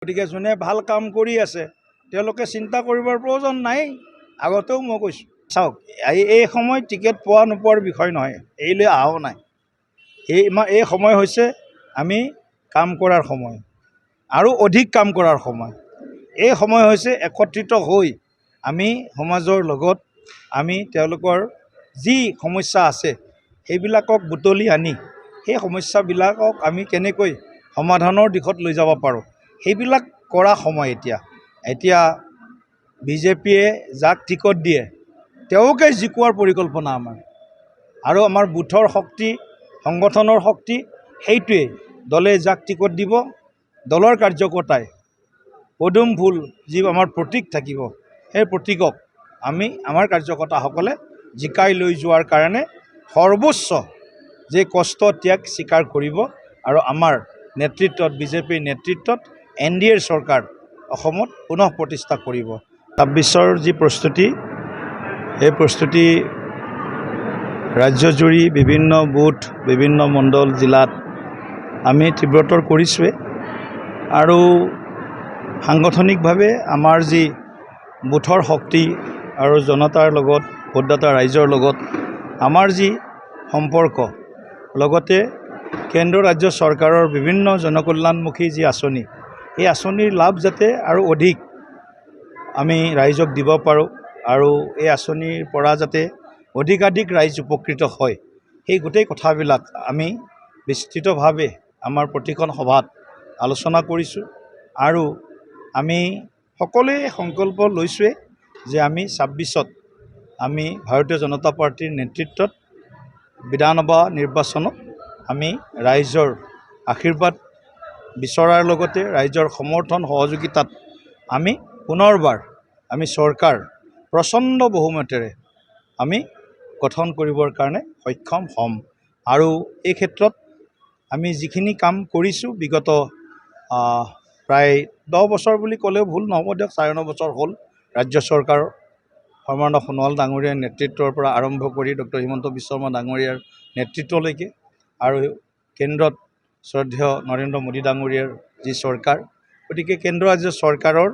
গতিকে যোনে ভাল কাম কৰি আছে তেওঁলোকে চিন্তা কৰিবৰ প্ৰয়োজন নাই। আগতেও মই কৈছোঁ, চাওক এই সময় টিকেট পোৱা নোপোৱাৰ বিষয় নহয়, এইলৈ অহাও নাই। এই সময় হৈছে আমি কাম কৰাৰ সময় আৰু অধিক কাম কৰাৰ সময়। এই সময় হৈছে একত্ৰিত হৈ আমি সমাজৰ লগত আমি তেওঁলোকৰ যি সমস্যা আছে সেইবিলাকক বুটলি আনি সেই সমস্যাবিলাকক আমি কেনেকৈ সমাধানৰ দিশত লৈ যাব পাৰোঁ সেইবিলাক কৰা সময়। এতিয়া বিজেপিয়ে যাক টিকট দিয়ে তেওঁকে জিকোৱাৰ পৰিকল্পনা আমাৰ, আৰু আমাৰ বুথৰ শক্তি সংগঠনৰ শক্তি সেইটোৱে। দলে যাক টিকট দিব দলৰ কাৰ্যকৰ্তাই পদুম ফুল যি আমাৰ প্ৰতীক থাকিব সেই প্ৰতীকক আমি আমাৰ কাৰ্যকৰ্তাসকলে জিকাই লৈ যোৱাৰ কাৰণে সৰ্বোচ্চ যে কষ্ট ত্যাগ স্বীকাৰ কৰিব, আৰু আমাৰ নেতৃত্বত বিজেপিৰ নেতৃত্বত NDAৰ চৰকাৰ অসমত পুনঃ প্ৰতিষ্ঠা কৰিব। 26ৰ যি প্ৰস্তুতি, এই প্ৰস্তুতি ৰাজ্যজুৰি বিভিন্ন বুথ বিভিন্ন মণ্ডল জিলাত আমি তীব্ৰতৰ কৰিছোঁৱে, আৰু সাংগঠনিকভাৱে আমাৰ যি বুথৰ শক্তি আৰু জনতাৰ লগত ভোটদাতা ৰাইজৰ লগত আমাৰ যি সম্পৰ্ক, লগতে কেন্দ্ৰ ৰাজ্য চৰকাৰৰ বিভিন্ন জনকল্যাণমুখী যি আঁচনি, এই আঁচনিৰ লাভ যাতে আৰু অধিক আমি ৰাইজক দিব পাৰোঁ, আৰু এই আঁচনিৰ পৰা যাতে অধিকাধিক ৰাইজ উপকৃত হয়, সেই গোটেই কথাবিলাক আমি বিস্তৃতভাৱে আমাৰ প্ৰতিখন সভাত আলোচনা কৰিছোঁ। আৰু আমি সকলোৱে সংকল্প লৈছোঁৱে যে আমি 26ত আমি ভাৰতীয় জনতা পাৰ্টীৰ নেতৃত্বত বিধানসভা নিৰ্বাচনত আমি ৰাইজৰ আশীৰ্বাদ বিচৰাৰ লগতে ৰাইজৰ সমৰ্থন সহযোগিতাত আমি পুনৰবাৰ আমি চৰকাৰ প্ৰচণ্ড বহুমতেৰে আমি গঠন কৰিবৰ কাৰণে সক্ষম হ'ম। আৰু এই ক্ষেত্ৰত আমি যিখিনি কাম কৰিছোঁ বিগত প্ৰায় 10 বছৰ বুলি ক'লেও ভুল নহ'ব দিয়ক, 9.5 বছৰ হ'ল ৰাজ্য চৰকাৰৰ সৰ্বানন্দ সোণোৱাল ডাঙৰীয়াৰ নেতৃত্বৰ পৰা আৰম্ভ কৰি ডক্টৰ হিমন্ত বিশ্ব শৰ্মা ডাঙৰীয়াৰ নেতৃত্বলৈকে, আৰু কেন্দ্ৰত শ্ৰদ্ধেয় নৰেন্দ্ৰ মোদী ডাঙৰীয়াৰ যি চৰকাৰ। গতিকে কেন্দ্ৰ ৰাজ্য চৰকাৰৰ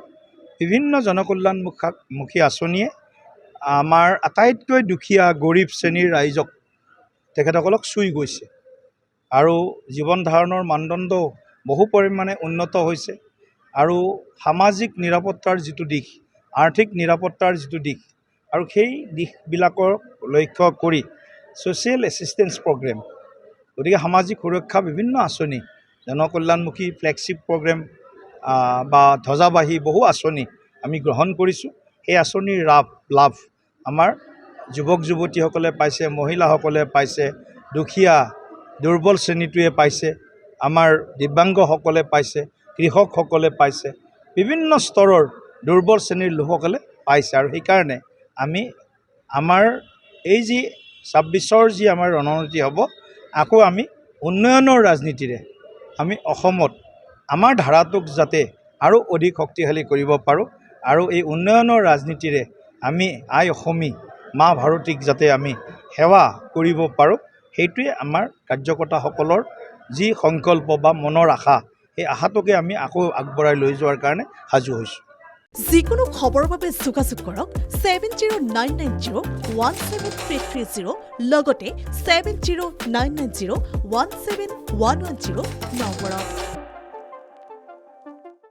বিভিন্ন জনকল্যাণমুখী আঁচনিয়ে আমাৰ আটাইতকৈ দুখীয়া গৰীব শ্ৰেণীৰ ৰাইজক তেখেতসকলক চুই গৈছে, আৰু জীৱন ধাৰণৰ মানদণ্ড বহু পৰিমাণে উন্নত হৈছে, আৰু সামাজিক নিৰাপত্তাৰ যিটো দিশ, আৰ্থিক নিৰাপত্তাৰ যিটো দিশ, আৰু সেই দিশবিলাকৰ লক্ষ্য কৰি ছ'চিয়েল এছিষ্টেঞ্চ প্ৰগ্ৰেম, গতিকে সামাজিক সুৰক্ষা বিভিন্ন আঁচনি, জনকল্যাণমুখী ফ্লেগশ্বিপ প্ৰগ্ৰেম বা ধ্বজাবাহী বহু আঁচনি আমি গ্ৰহণ কৰিছোঁ। সেই আঁচনিৰ লাভ আমাৰ যুৱক যুৱতীসকলে পাইছে, মহিলাসকলে পাইছে, দুখীয়া দুৰ্বল শ্ৰেণীটোৱে পাইছে, আমাৰ দিব্যাংগসকলে পাইছে, কৃষকসকলে পাইছে, বিভিন্ন স্তৰৰ দুৰ্বল শ্ৰেণীৰ লোকসকলে পাইছে। আৰু সেইকাৰণে আমি আমাৰ এই যি 26ৰ যি আমাৰ ৰণনীতি হ'ব, আকৌ আমি উন্নয়নৰ ৰাজনীতিৰে আমি অসমত আমাৰ ধাৰাটোক যাতে আৰু অধিক শক্তিশালী কৰিব পাৰোঁ, আৰু এই উন্নয়নৰ ৰাজনীতিৰে আমি আই অসমী মা ভাৰতীক যাতে আমি সেৱা কৰিব পাৰোঁ, সেইটোৱে আমাৰ কাৰ্যকৰ্তাসকলৰ যি সংকল্প বা মনৰ আশা, সেই আশাটোকে আমি আকৌ আগবঢ়াই লৈ যোৱাৰ কাৰণে সাজু হৈছোঁ। যিকোনো খবৰৰ বাবে যোগাযোগ কৰক 7099017330 লগতে 7099017110 নম্বৰত।